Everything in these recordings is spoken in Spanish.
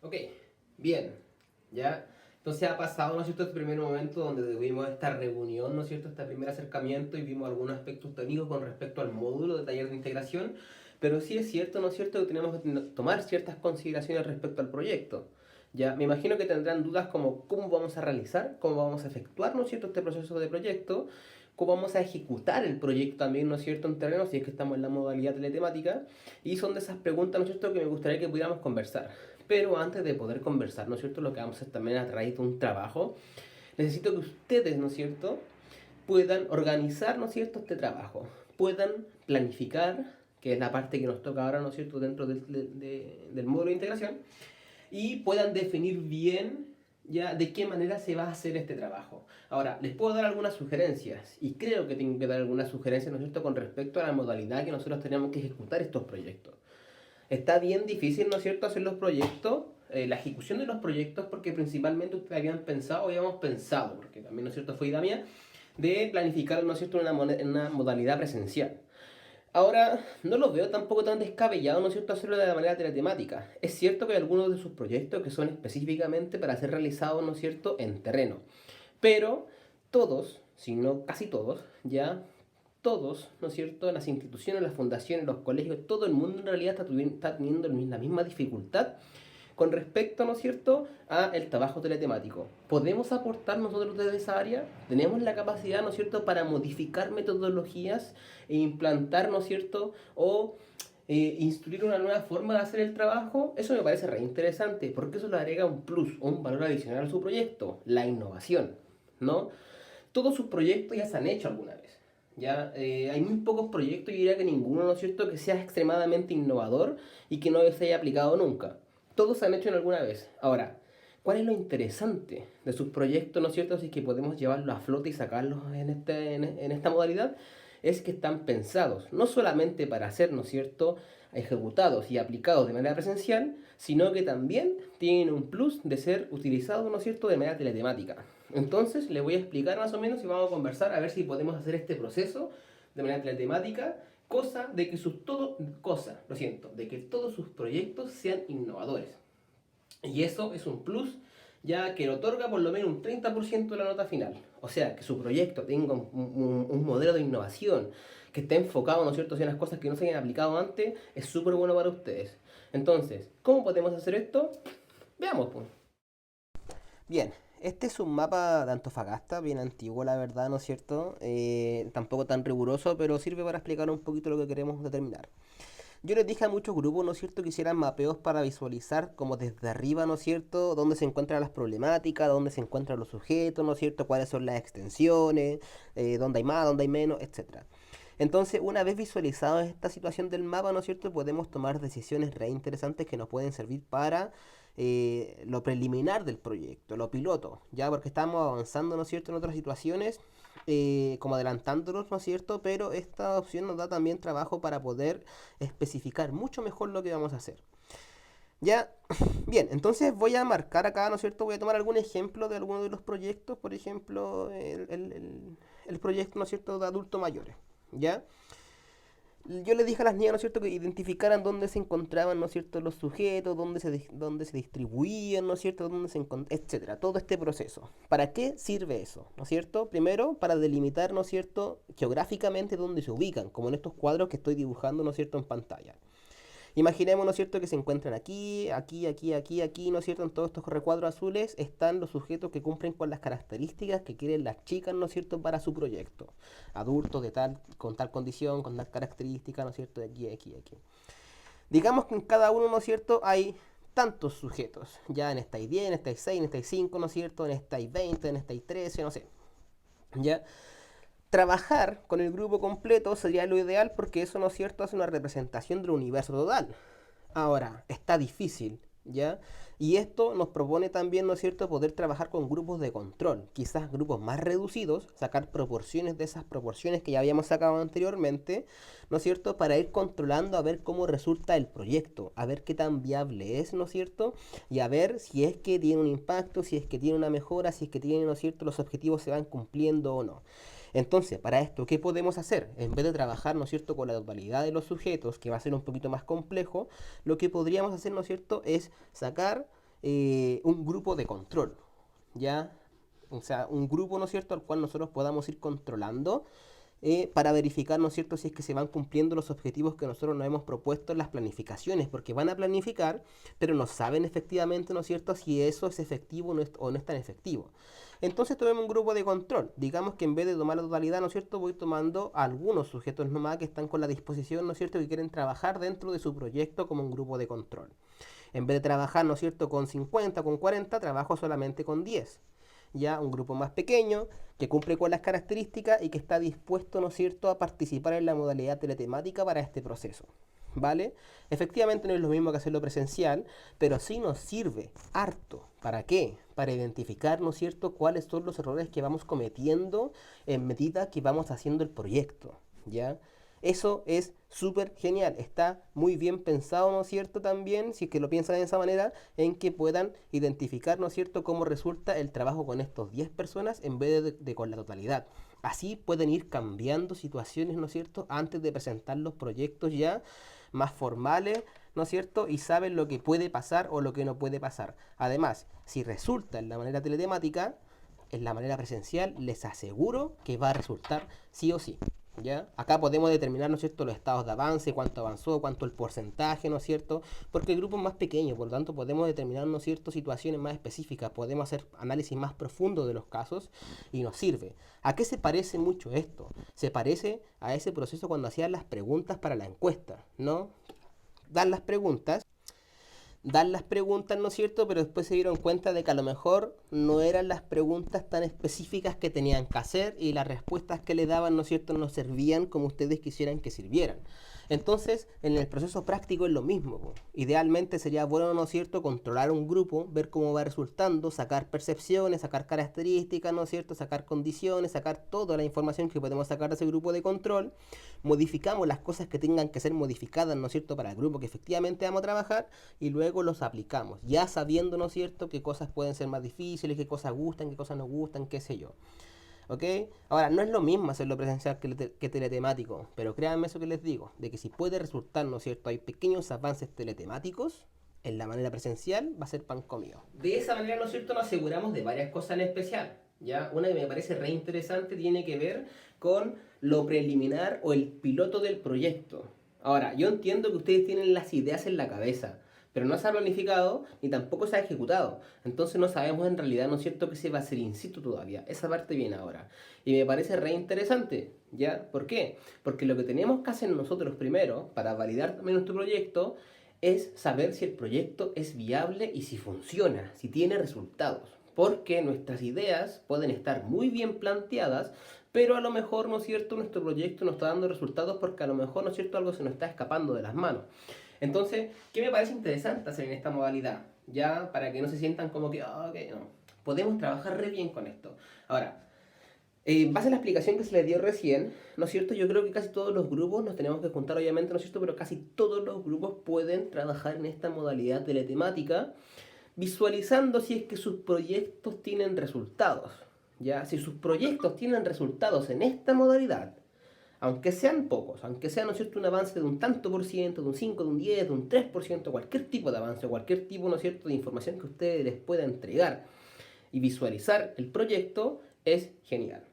Ok, bien, ya. Entonces ha pasado, ¿no es cierto?, este primer momento donde tuvimos esta reunión, ¿no es cierto?, este primer acercamiento y vimos algunos aspectos técnicos con respecto al módulo de taller de integración, pero sí es cierto, ¿no es cierto?, que tenemos que tomar ciertas consideraciones respecto al proyecto. Ya, me imagino que tendrán dudas como cómo vamos a realizar, cómo vamos a efectuar, ¿no es cierto?, este proceso de proyecto, cómo vamos a ejecutar el proyecto también, ¿no es cierto?, en terreno, si es que estamos en la modalidad teletemática, y son de esas preguntas, ¿no es cierto?, que me gustaría que pudiéramos conversar. Pero antes de poder conversar, ¿no es cierto?, lo que vamos a hacer también a través de un trabajo, necesito que ustedes, ¿no es cierto?, puedan organizar, ¿no es cierto?, este trabajo, puedan planificar, que es la parte que nos toca ahora, ¿no es cierto?, dentro del módulo de integración, y puedan definir bien ya de qué manera se va a hacer este trabajo. Ahora, les puedo dar algunas sugerencias, y creo que tengo que dar algunas sugerencias, ¿no es cierto?, con respecto a la modalidad que nosotros tenemos que ejecutar estos proyectos. Está bien difícil, ¿no es cierto?, hacer los proyectos, la ejecución de los proyectos, porque principalmente ustedes habían pensado, habíamos pensado, porque también, ¿no es cierto?, fue idea mía, de planificar, ¿no es cierto?, en una modalidad presencial. Ahora, no lo veo tampoco tan descabellado, ¿no es cierto?, hacerlo de la manera teletemática. Es cierto que hay algunos de sus proyectos que son específicamente para ser realizados, ¿no es cierto?, en terreno. Pero todos, si no casi todos, ya todos, ¿no es cierto?, las instituciones, las fundaciones, los colegios, todo el mundo en realidad está teniendo la misma dificultad con respecto, ¿no es cierto?, a el trabajo teletemático. ¿Podemos aportar nosotros desde esa área? ¿Tenemos la capacidad, ¿no es cierto?, para modificar metodologías e implantar, ¿no es cierto?, o instruir una nueva forma de hacer el trabajo? Eso me parece re interesante, porque eso le agrega un plus, un valor adicional a su proyecto, la innovación, ¿no? Todos sus proyectos ya se han hecho alguna vez. Ya hay muy pocos proyectos, yo diría que ninguno, ¿no es cierto?, que sea extremadamente innovador y que no se haya aplicado nunca. Todos se han hecho en alguna vez. Ahora, ¿cuál es lo interesante de sus proyectos, ¿no es cierto?, si es que podemos llevarlos a flote y sacarlos en esta modalidad? Es que están pensados no solamente para ser, ¿no es cierto?, ejecutados y aplicados de manera presencial, sino que también tienen un plus de ser utilizados, ¿no es cierto?, de manera teletemática. Entonces, les voy a explicar más o menos y vamos a conversar a ver si podemos hacer este proceso de manera teletemática, lo siento, de que todos sus proyectos sean innovadores. Y eso es un plus ya que le otorga por lo menos un 30% de la nota final. O sea, que su proyecto tenga un modelo de innovación que esté enfocado, ¿no es cierto?, en las cosas que no se hayan aplicado antes, es súper bueno para ustedes. Entonces, ¿cómo podemos hacer esto? Veamos, pues. Bien, este es un mapa de Antofagasta, bien antiguo, la verdad, ¿no es cierto? Tampoco tan riguroso, pero sirve para explicar un poquito lo que queremos determinar. Yo les dije a muchos grupos, ¿no es cierto?, que hicieran mapeos para visualizar como desde arriba, ¿no es cierto?, dónde se encuentran las problemáticas, dónde se encuentran los sujetos, ¿no es cierto?, cuáles son las extensiones, dónde hay más, dónde hay menos, etcétera. Entonces, una vez visualizada esta situación del mapa, ¿no es cierto?, podemos tomar decisiones re interesantes que nos pueden servir para lo preliminar del proyecto, lo piloto, ya porque estamos avanzando, ¿no es cierto?, en otras situaciones, como adelantándonos, ¿no es cierto?, pero esta opción nos da también trabajo para poder especificar mucho mejor lo que vamos a hacer. Ya, bien, entonces voy a marcar acá, ¿no es cierto? Voy a tomar algún ejemplo de alguno de los proyectos, por ejemplo, el proyecto, ¿no es cierto?, de adultos mayores, ¿ya? Yo le dije a las niñas, ¿no es cierto?, que identificaran dónde se encontraban, ¿no es cierto?, los sujetos, dónde se distribuían, ¿no es cierto?, etcétera, todo este proceso. ¿Para qué sirve eso, ¿no es cierto? Primero, para delimitar, ¿no es cierto?, geográficamente dónde se ubican, como en estos cuadros que estoy dibujando, ¿no es cierto?, en pantalla. Imaginemos, ¿no es cierto?, que se encuentran aquí, aquí, aquí, aquí, aquí, ¿no es cierto?, en todos estos recuadros azules están los sujetos que cumplen con las características que quieren las chicas, ¿no es cierto?, para su proyecto. Adultos de tal, con tal condición, con tal característica, ¿no es cierto?, de aquí, aquí, aquí. Digamos que en cada uno, ¿no es cierto?, hay tantos sujetos. Ya en esta hay 10, en esta hay 6, en esta hay 5, ¿no es cierto?, en esta hay 20, en esta hay 13, no sé. ¿Ya? Trabajar con el grupo completo sería lo ideal porque eso, ¿no es cierto?, hace una representación del universo total. Ahora, está difícil, ¿ya? Y esto nos propone también, ¿no es cierto?, poder trabajar con grupos de control, quizás grupos más reducidos, sacar proporciones de esas proporciones que ya habíamos sacado anteriormente, ¿no es cierto?, para ir controlando a ver cómo resulta el proyecto, a ver qué tan viable es, ¿no es cierto?, y a ver si es que tiene un impacto, si es que tiene una mejora, si es que tiene, ¿no es cierto?, los objetivos se van cumpliendo o no. Entonces, para esto, ¿qué podemos hacer? En vez de trabajar, ¿no es cierto?, con la totalidad de los sujetos, que va a ser un poquito más complejo, lo que podríamos hacer, ¿no es cierto?, es sacar un grupo de control, ¿ya? O sea, un grupo, ¿no es cierto?, al cual nosotros podamos ir controlando para verificar, ¿no es cierto?, si es que se van cumpliendo los objetivos que nosotros nos hemos propuesto en las planificaciones, porque van a planificar, pero no saben efectivamente, ¿no es cierto?, si eso es efectivo o no es tan efectivo. Entonces tomemos un grupo de control. Digamos que en vez de tomar la totalidad, ¿no es cierto?, voy tomando algunos sujetos nomás que están con la disposición, ¿no es cierto?, que quieren trabajar dentro de su proyecto como un grupo de control. En vez de trabajar, ¿no es cierto?, con 50, con 40, trabajo solamente con 10. Ya un grupo más pequeño, que cumple con las características y que está dispuesto, ¿no es cierto?, a participar en la modalidad teletemática para este proceso. ¿Vale? Efectivamente no es lo mismo que hacerlo presencial, pero sí nos sirve harto. ¿Para qué? Para identificar, ¿no es cierto?, cuáles son los errores que vamos cometiendo en medida que vamos haciendo el proyecto. ¿Ya? Eso es súper genial, está muy bien pensado, ¿no es cierto? También, si es que lo piensan de esa manera, en que puedan identificar, ¿no es cierto?, cómo resulta el trabajo con estos 10 personas en vez de con la totalidad. Así pueden ir cambiando situaciones, ¿no es cierto?, antes de presentar los proyectos ya más formales, ¿no es cierto? Y saben lo que puede pasar o lo que no puede pasar. Además, si resulta en la manera teletemática, en la manera presencial, les aseguro que va a resultar sí o sí. ¿Ya? Acá podemos determinar, ¿no es cierto?, los estados de avance, cuánto avanzó, cuánto el porcentaje, ¿no es cierto? Porque el grupo es más pequeño, por lo tanto podemos determinar, ¿no es cierto?, situaciones más específicas, podemos hacer análisis más profundo de los casos y nos sirve. ¿A qué se parece mucho esto? Se parece a ese proceso cuando hacían las preguntas para la encuesta, ¿no? Dan las preguntas, ¿no es cierto? Pero después se dieron cuenta de que a lo mejor no eran las preguntas tan específicas que tenían que hacer y las respuestas que le daban, ¿no es cierto?, no servían como ustedes quisieran que sirvieran. Entonces, en el proceso práctico es lo mismo. Po. Idealmente sería bueno, ¿no es cierto?, controlar un grupo, ver cómo va resultando, sacar percepciones, sacar características, ¿no es cierto?, sacar condiciones, sacar toda la información que podemos sacar de ese grupo de control, modificamos las cosas que tengan que ser modificadas, ¿no es cierto?, para el grupo que efectivamente vamos a trabajar y luego los aplicamos, ya sabiendo, ¿no es cierto?, qué cosas pueden ser más difíciles, qué cosas gustan, qué cosas no gustan, qué sé yo. ¿Ok? Ahora, no es lo mismo hacerlo presencial que teletemático, pero créanme eso que les digo, de que si puede resultar, ¿no es cierto?, hay pequeños avances teletemáticos, en la manera presencial va a ser pan comido. De esa manera, ¿no es cierto?, nos aseguramos de varias cosas en especial. ¿Ya? Una que me parece re interesante tiene que ver con lo preliminar o el piloto del proyecto. Ahora, yo entiendo que ustedes tienen las ideas en la cabeza, pero no se ha planificado ni tampoco se ha ejecutado. Entonces no sabemos en realidad, ¿no es cierto?, que se va a hacer in situ todavía. Esa parte viene ahora. Y me parece re interesante, ¿ya? ¿Por qué? Porque lo que tenemos que hacer nosotros primero, para validar también nuestro proyecto, es saber si el proyecto es viable y si funciona, si tiene resultados. Porque nuestras ideas pueden estar muy bien planteadas, pero a lo mejor, ¿no es cierto?, nuestro proyecto no está dando resultados porque a lo mejor, ¿no es cierto?, algo se nos está escapando de las manos. Entonces, ¿qué me parece interesante hacer en esta modalidad? Ya, para que no se sientan como que, oh, ok, no. Podemos trabajar re bien con esto. Ahora, en base a la explicación que se les dio recién, ¿no es cierto? Yo creo que casi todos los grupos, nos tenemos que juntar obviamente, ¿no es cierto? Pero casi todos los grupos pueden trabajar en esta modalidad teletemática, visualizando si es que sus proyectos tienen resultados. ¿Ya? Si sus proyectos tienen resultados en esta modalidad, aunque sean pocos, aunque sea, ¿no es cierto?, un avance de un tanto por ciento, de un 5, de un 10, de un 3%, cualquier tipo de avance, cualquier tipo, ¿no es cierto?, de información que ustedes les pueda entregar y visualizar el proyecto, es genial.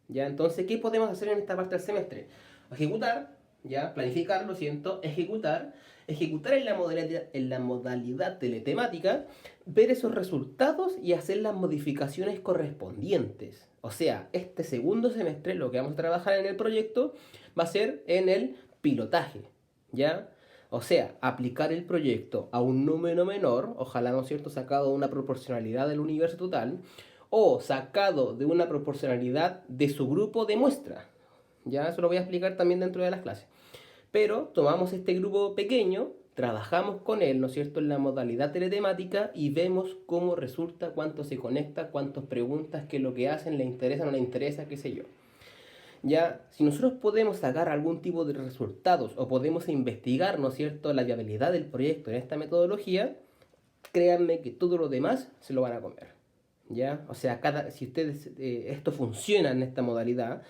¿Ya? Entonces, ¿qué podemos hacer en esta parte del semestre? Ejecutar, ¿ya? Planificar, lo siento, ejecutar en la modalidad teletemática, ver esos resultados y hacer las modificaciones correspondientes. O sea, este segundo semestre lo que vamos a trabajar en el proyecto va a ser en el pilotaje, ¿ya? O sea, aplicar el proyecto a un número menor, ojalá, ¿no es cierto?, sacado de una proporcionalidad del universo total, o sacado de una proporcionalidad de su grupo de muestra. Ya, eso lo voy a explicar también dentro de las clases. Pero tomamos este grupo pequeño, trabajamos con él, ¿no es cierto?, en la modalidad teletemática y vemos cómo resulta, cuánto se conecta, cuántas preguntas, qué es lo que hacen, le interesa, no le interesa, qué sé yo. Ya, si nosotros podemos sacar algún tipo de resultados o podemos investigar, ¿no es cierto?, la viabilidad del proyecto en esta metodología, créanme que todo lo demás se lo van a comer. ¿ya? O sea, si ustedes, esto funciona en esta modalidad,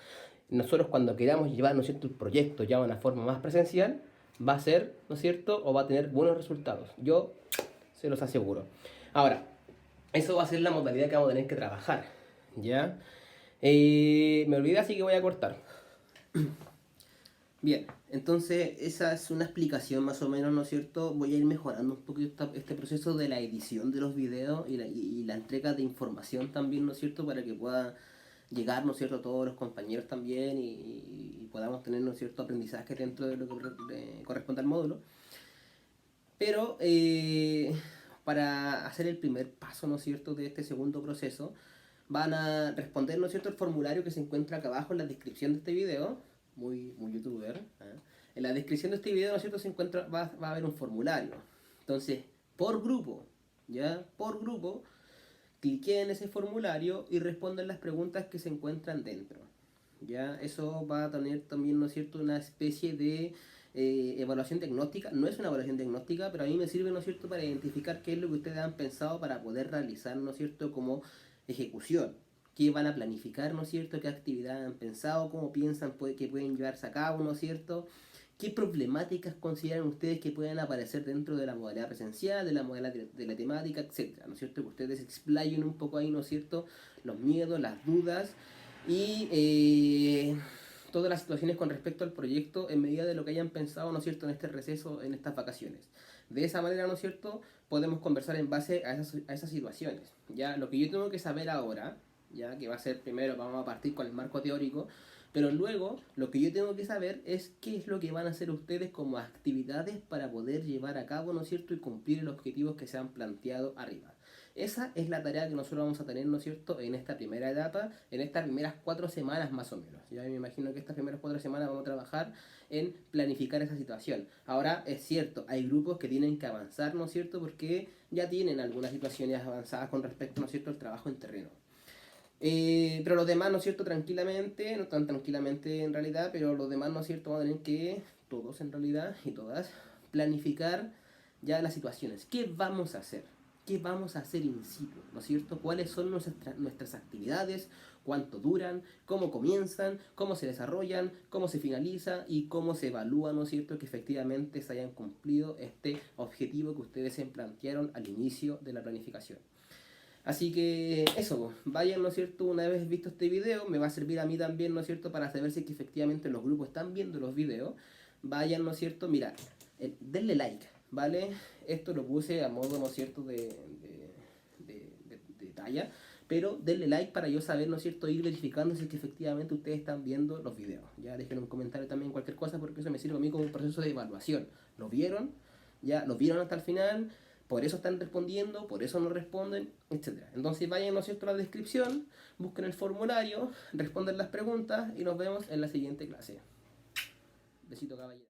nosotros cuando queramos llevar, ¿no es cierto?, el proyecto ya de una forma más presencial, va a ser, ¿no es cierto?, o va a tener buenos resultados. Yo se los aseguro. Ahora, eso va a ser la modalidad que vamos a tener que trabajar, ¿ya? Me olvidé, así que voy a cortar. Bien, entonces esa es una explicación más o menos, ¿no es cierto? Voy a ir mejorando un poquito este proceso de la edición de los videos y la entrega de información también, ¿no es cierto? Para que pueda llegar, ¿no es cierto?, a todos los compañeros también y podamos tener, ¿no es cierto?, aprendizaje dentro de lo que corresponde al módulo. Pero para hacer el primer paso, ¿no es cierto?, de este segundo proceso, van a responder, ¿no es cierto?, el formulario que se encuentra acá abajo en la descripción de este video, muy youtuber. En la descripción de este video, ¿no es cierto?, va a haber un formulario. Entonces, por grupo, ¿ya? Por grupo, cliquen en ese formulario y respondan las preguntas que se encuentran dentro. ¿Ya? Eso va a tener también, ¿no es cierto?, una especie de evaluación diagnóstica. No es una evaluación diagnóstica, pero a mí me sirve, ¿no es cierto?, para identificar qué es lo que ustedes han pensado para poder realizar, ¿no es cierto?, como ejecución. ¿Qué van a planificar, ¿no es cierto?, qué actividades han pensado, cómo piensan que pueden llevarse a cabo, ¿no es cierto?, qué problemáticas consideran ustedes que pueden aparecer dentro de la modalidad presencial, de la modalidad de la temática, etcétera, ¿no es cierto?, que ustedes explayen un poco ahí, ¿no es cierto?, los miedos, las dudas y todas las situaciones con respecto al proyecto en medida de lo que hayan pensado, ¿no es cierto?, en este receso, en estas vacaciones. De esa manera, ¿no es cierto?, podemos conversar en base a esas situaciones. Ya, lo que yo tengo que saber ahora, ya que va a ser primero, vamos a partir con el marco teórico, pero luego lo que yo tengo que saber es qué es lo que van a hacer ustedes como actividades para poder llevar a cabo, ¿no es cierto?, y cumplir los objetivos que se han planteado arriba. Esa es la tarea que nosotros vamos a tener, ¿no es cierto?, en esta primera etapa, en estas primeras 4 semanas más o menos. Ya me imagino que estas primeras 4 semanas vamos a trabajar en planificar esa situación. Ahora, es cierto, hay grupos que tienen que avanzar, ¿no es cierto?, porque ya tienen algunas situaciones avanzadas con respecto, ¿no es cierto?, al trabajo en terreno. Pero los demás, ¿no es cierto?, tranquilamente, no tan tranquilamente en realidad, pero los demás, ¿no es cierto?, van a tener que, todos en realidad y todas, planificar ya las situaciones. ¿Qué vamos a hacer? ¿Qué vamos a hacer in situ? ¿No es cierto? ¿Cuáles son nuestras actividades? ¿Cuánto duran? ¿Cómo comienzan? ¿Cómo se desarrollan? ¿Cómo se finaliza? ¿Y cómo se evalúa, ¿no es cierto?, que efectivamente se hayan cumplido este objetivo que ustedes se plantearon al inicio de la planificación. Así que eso, vayan, ¿no es cierto?, una vez visto este video, me va a servir a mí también, ¿no es cierto?, para saber si es que efectivamente los grupos están viendo los videos. Vayan, ¿no es cierto?, mira, denle like, ¿vale? Esto lo puse a modo, ¿no es cierto?, de talla, pero denle like para yo saber, ¿no es cierto?, ir verificando si es que efectivamente ustedes están viendo los videos. Ya dejen un comentario también, cualquier cosa, porque eso me sirve a mí como un proceso de evaluación. ¿Lo vieron? ¿Ya? ¿Lo vieron hasta el final? Por eso están respondiendo, por eso no responden, etc. Entonces vayan, ¿no es cierto?, a la descripción, busquen el formulario, responden las preguntas y nos vemos en la siguiente clase. Besito, caballero.